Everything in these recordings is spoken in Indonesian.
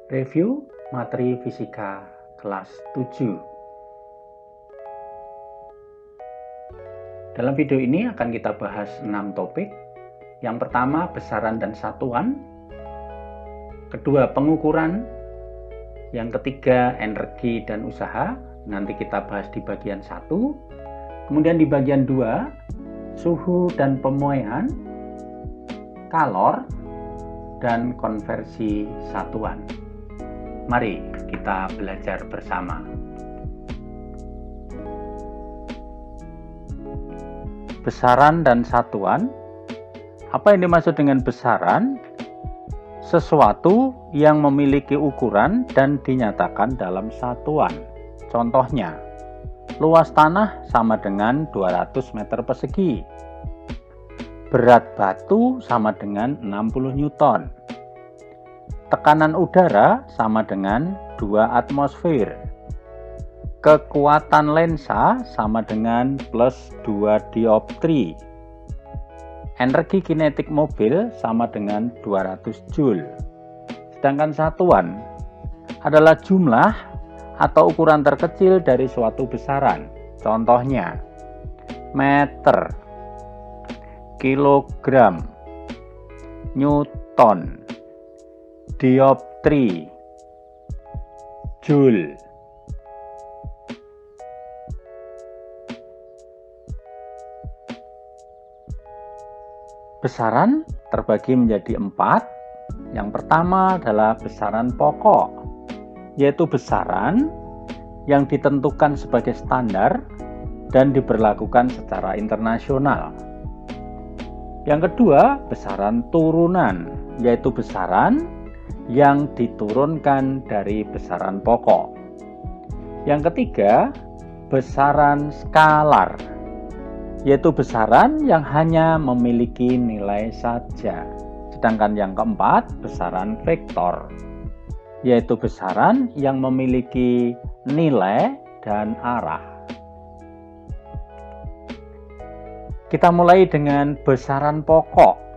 Review materi fisika kelas 7. Dalam video ini akan kita bahas 6 topik. Yang pertama, besaran dan satuan. Kedua, pengukuran. Yang ketiga, energi dan usaha. Nanti kita bahas di bagian 1. Kemudian di bagian 2, suhu dan pemuaian, kalor, dan konversi satuan. Mari kita belajar bersama. Besaran dan satuan. Apa yang dimaksud dengan besaran? Sesuatu yang memiliki ukuran dan dinyatakan dalam satuan. Contohnya, luas tanah sama dengan 200 meter persegi. Berat batu sama dengan 60 Newton. Tekanan udara sama dengan 2 atmosfer. Kekuatan lensa sama dengan plus 2 dioptri. Energi kinetik mobil sama dengan 200 Joule. Sedangkan satuan adalah jumlah atau ukuran terkecil dari suatu besaran. Contohnya, meter, kilogram, newton, dioptri, joule. Besaran terbagi menjadi 4. Yang pertama adalah besaran pokok, yaitu besaran yang ditentukan sebagai standar dan diberlakukan secara internasional. Yang kedua, besaran turunan, yaitu besaran yang diturunkan dari besaran pokok. Yang ketiga, besaran skalar, yaitu besaran yang hanya memiliki nilai saja. Sedangkan yang keempat, besaran vektor, yaitu besaran yang memiliki nilai dan arah. Kita mulai dengan besaran pokok.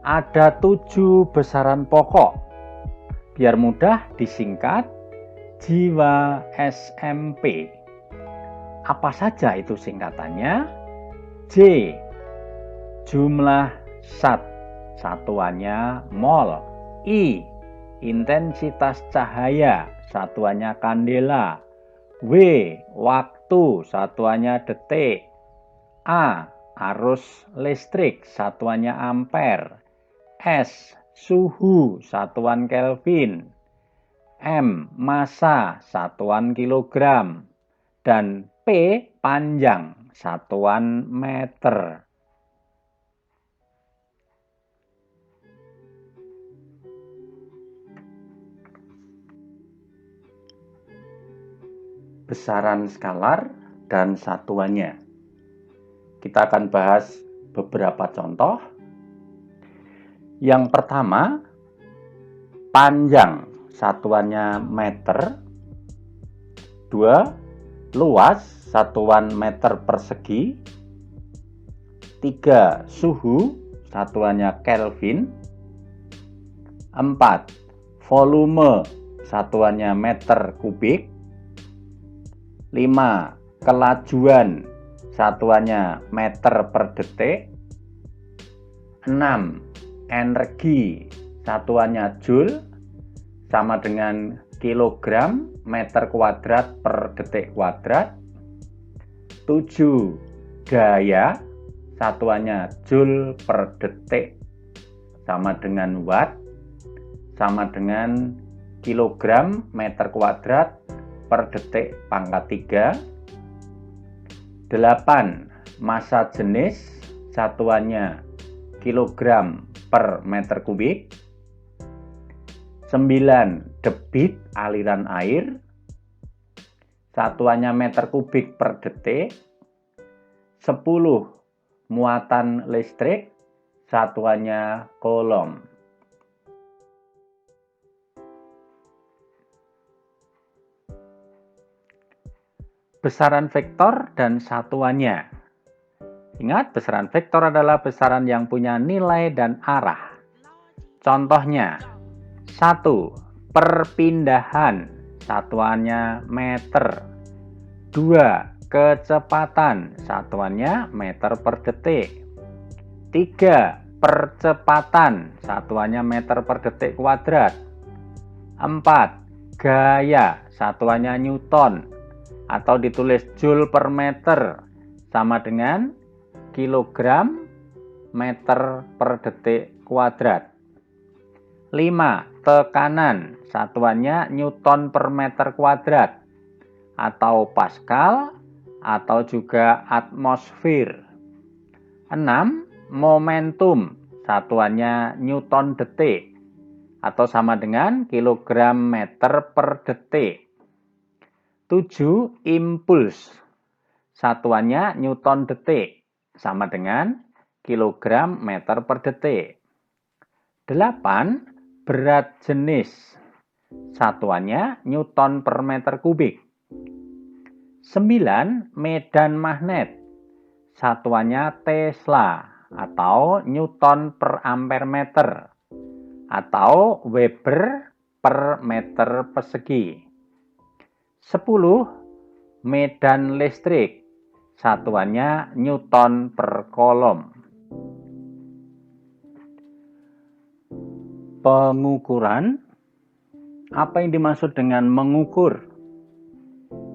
Ada 7 besaran pokok. Biar mudah disingkat, jiwa SMP. Apa saja itu singkatannya? J, jumlah zat, satuannya mol. I, intensitas cahaya, satuannya kandela. W, waktu, satuannya detik. A, arus listrik, satuannya ampere. S, suhu, satuan Kelvin. M, massa, satuan kilogram. Dan P, panjang, satuan meter. Besaran skalar dan satuannya. Kita akan bahas beberapa contoh. Yang pertama, panjang, satuannya meter. 2, luas, satuan meter persegi. 3, suhu, satuannya Kelvin. 4, volume, satuannya meter kubik. 5, kelajuan, satuannya meter per detik. 6, energi, satuannya joule, sama dengan kilogram meter kuadrat per detik kuadrat. 7, gaya, satuannya joule per detik, sama dengan watt, sama dengan kilogram meter kuadrat per detik pangkat 3. 8, massa jenis, satuannya kilogram per meter kubik. 9, debit aliran air, satuannya meter kubik per detik. 10, muatan listrik, satuannya coulomb. Besaran vektor dan satuannya. Ingat, besaran vektor adalah besaran yang punya nilai dan arah. Contohnya, 1. perpindahan, satuannya meter. 2. Kecepatan, satuannya meter per detik. 3. Percepatan, satuannya meter per detik kuadrat. 4. Gaya, satuannya newton, atau ditulis joule per meter, sama dengan kilogram meter per detik kuadrat. 5. Tekanan, satuannya newton per meter kuadrat, atau Pascal, atau juga atmosfer. 6. Momentum, satuannya newton detik, atau sama dengan kilogram meter per detik. 7. Impuls, satuannya newton detik, sama dengan kilogram meter per detik. 8. Berat jenis, satuannya newton per meter kubik. 9. Medan magnet, satuannya Tesla, atau newton per ampere meter, atau Weber per meter persegi. 10. Medan listrik, satuannya newton per kolom. Pengukuran. Apa yang dimaksud dengan mengukur?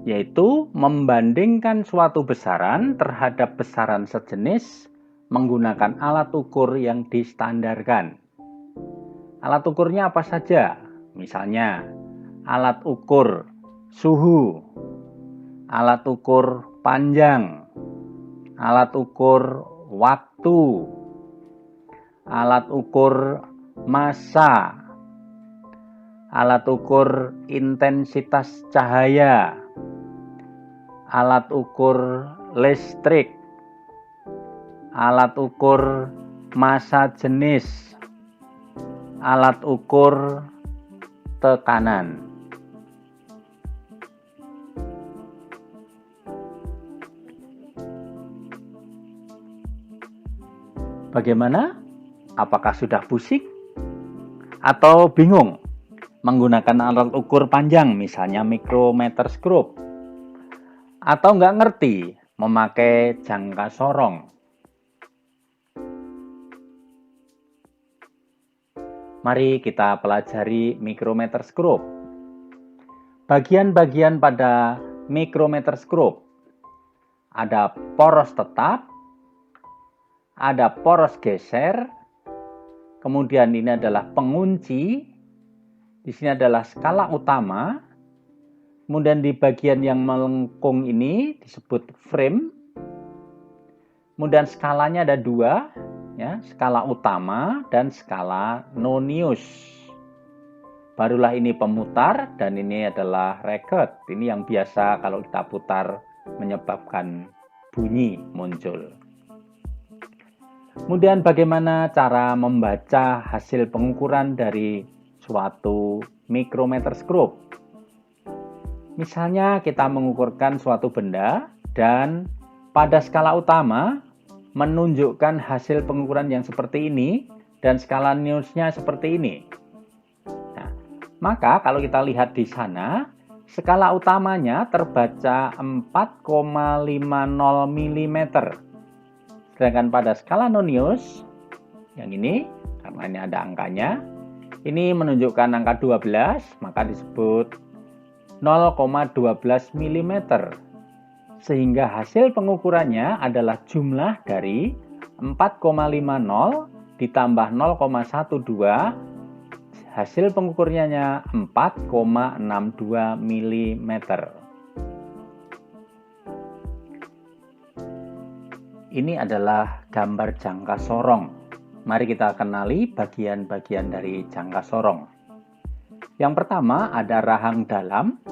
Yaitu membandingkan suatu besaran terhadap besaran sejenis menggunakan alat ukur yang distandarkan. Alat ukurnya apa saja? Misalnya, alat ukur suhu, alat ukur panjang, alat ukur waktu, alat ukur massa, alat ukur intensitas cahaya, alat ukur listrik, alat ukur massa jenis, alat ukur tekanan. Bagaimana? Apakah sudah pusing? Atau bingung menggunakan alat ukur panjang, misalnya micrometer scope? Atau nggak ngerti memakai jangka sorong? Mari kita pelajari micrometer scope. Bagian-bagian pada micrometer scope ada poros tetap, ada poros geser, kemudian ini adalah pengunci, di sini adalah skala utama, kemudian di bagian yang melengkung ini disebut frame, kemudian skalanya ada dua, ya, skala utama dan skala nonius. Barulah ini pemutar dan ini adalah record. Ini yang biasa kalau kita putar menyebabkan bunyi muncul. Kemudian bagaimana cara membaca hasil pengukuran dari suatu micrometer scope? Misalnya kita mengukurkan suatu benda dan pada skala utama menunjukkan hasil pengukuran yang seperti ini dan skala noniusnya seperti ini. Nah, maka kalau kita lihat di sana, skala utamanya terbaca 4,50 mm. Sedangkan pada skala nonius, yang ini, karena ini ada angkanya, ini menunjukkan angka 12, maka disebut 0,12 mm. Sehingga hasil pengukurannya adalah jumlah dari 4,50 ditambah 0,12, hasil pengukurnya 4,62 mm. Ini adalah gambar jangka sorong. Mari kita kenali bagian-bagian dari jangka sorong. Yang pertama ada rahang dalam.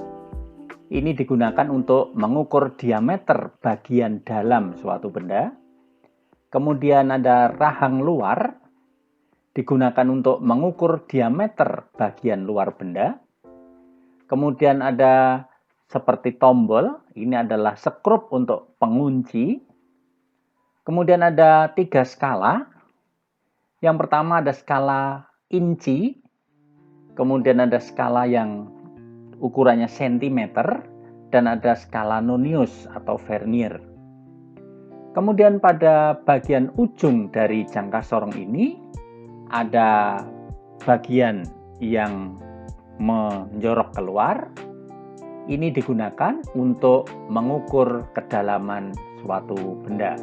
Ini digunakan untuk mengukur diameter bagian dalam suatu benda. Kemudian ada rahang luar. Digunakan untuk mengukur diameter bagian luar benda. Kemudian ada seperti tombol. Ini adalah skrup untuk pengunci. Kemudian ada 3 skala. Yang pertama ada skala inci, kemudian ada skala yang ukurannya sentimeter, dan ada skala nonius atau vernier. Kemudian pada bagian ujung dari jangka sorong ini ada bagian yang menjorok keluar. Ini digunakan untuk mengukur kedalaman suatu benda.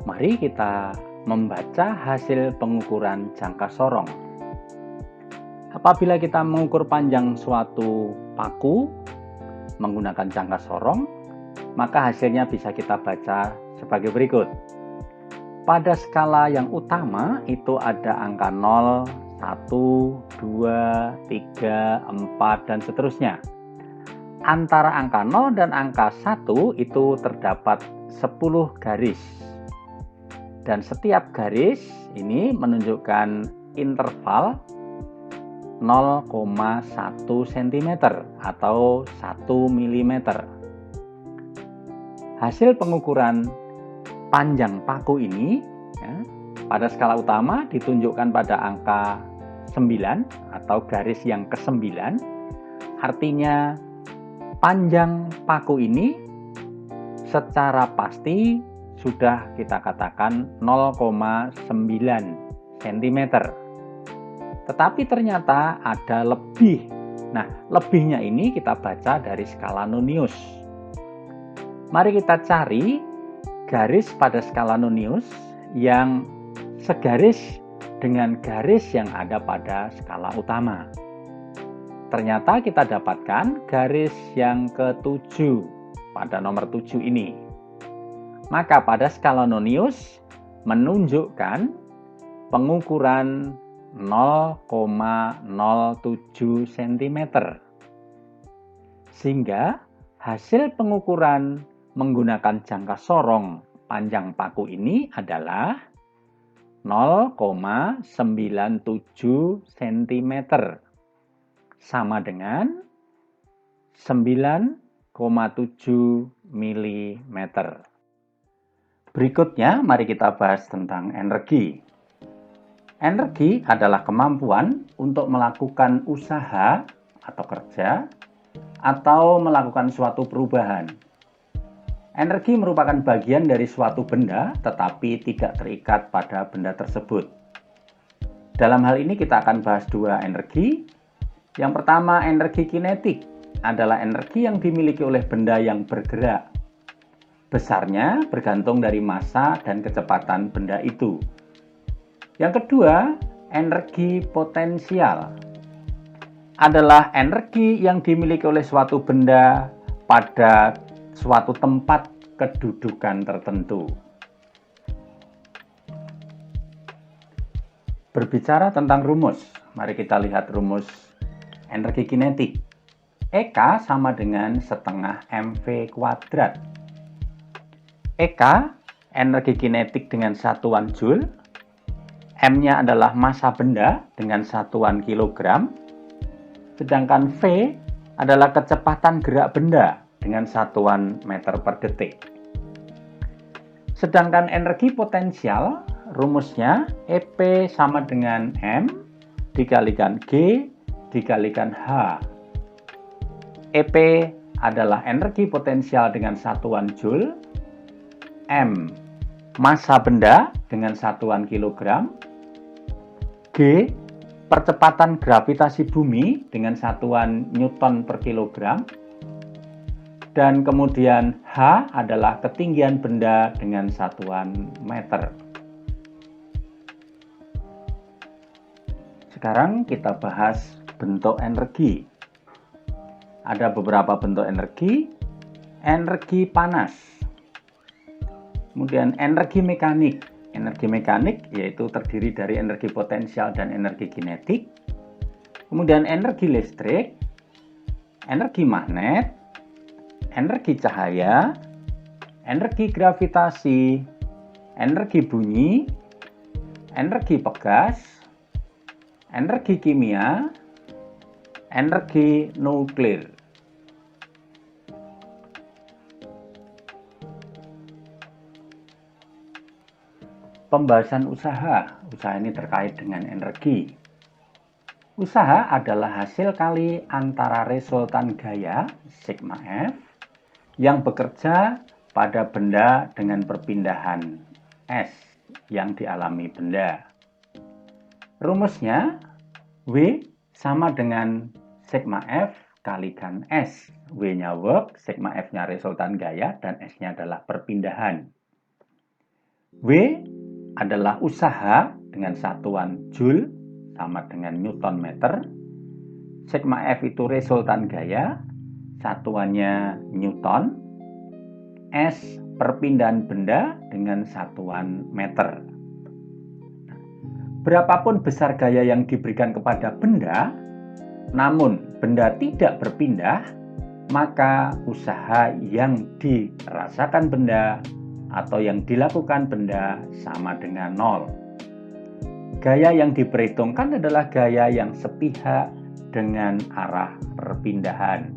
Mari kita membaca hasil pengukuran jangka sorong. Apabila kita mengukur panjang suatu paku menggunakan jangka sorong, maka hasilnya bisa kita baca sebagai berikut. Pada skala yang utama itu ada angka 0, 1, 2, 3, 4, dan seterusnya. Antara angka 0 dan angka 1 itu terdapat 10 garis. Dan setiap garis ini menunjukkan interval 0,1 cm atau 1 mm. Hasil pengukuran panjang paku ini pada skala utama ditunjukkan pada angka 9 atau garis yang ke-9. Artinya panjang paku ini secara pasti sudah kita katakan 0,9 cm. Tetapi ternyata ada lebih. Nah, lebihnya ini kita baca dari skala nonius. Mari kita cari garis pada skala nonius yang segaris dengan garis yang ada pada skala utama. Ternyata kita dapatkan garis yang ke-7 pada nomor 7 ini. Maka pada skala nonius menunjukkan pengukuran 0,07 cm. Sehingga hasil pengukuran menggunakan jangka sorong panjang paku ini adalah 0,97 cm. Sama dengan 9,7 mm. Berikutnya mari kita bahas tentang energi. Energi adalah kemampuan untuk melakukan usaha atau kerja atau melakukan suatu perubahan. Energi merupakan bagian dari suatu benda tetapi tidak terikat pada benda tersebut. Dalam hal ini kita akan bahas dua energi. Yang pertama, energi kinetik adalah energi yang dimiliki oleh benda yang bergerak. Besarnya bergantung dari massa dan kecepatan benda itu. Yang kedua, energi potensial adalah energi yang dimiliki oleh suatu benda pada suatu tempat kedudukan tertentu. Berbicara tentang rumus, mari kita lihat rumus energi kinetik. EK sama dengan setengah mv kuadrat. EK, energi kinetik dengan satuan Joule. M-nya adalah massa benda dengan satuan kilogram. Sedangkan V adalah kecepatan gerak benda dengan satuan meter per detik. Sedangkan energi potensial, rumusnya EP sama dengan M dikalikan G dikalikan H. EP adalah energi potensial dengan satuan Joule, M massa benda dengan satuan kilogram, G percepatan gravitasi bumi dengan satuan Newton per kilogram, dan kemudian H adalah ketinggian benda dengan satuan meter. Sekarang kita bahas bentuk energi. Ada beberapa bentuk energi. Energi panas, kemudian energi mekanik. Energi mekanik yaitu terdiri dari energi potensial dan energi kinetik. Kemudian energi listrik, energi magnet, energi cahaya, energi gravitasi, energi bunyi, energi pegas, energi kimia, energi nuklir. Pembahasan usaha ini terkait dengan energi. Usaha adalah hasil kali antara resultan gaya sigma F yang bekerja pada benda dengan perpindahan S yang dialami benda. Rumusnya W sama dengan sigma F kalikan S. W-nya work, sigma F-nya resultan gaya, dan S-nya adalah perpindahan. W adalah usaha dengan satuan Joule sama dengan Newton meter. Sigma F itu resultan gaya, satuannya Newton. S perpindahan benda dengan satuan meter. Berapapun besar gaya yang diberikan kepada benda, namun benda tidak berpindah, maka usaha yang dirasakan benda atau yang dilakukan benda sama dengan 0. Gaya yang diperhitungkan adalah gaya yang sepihak dengan arah perpindahan.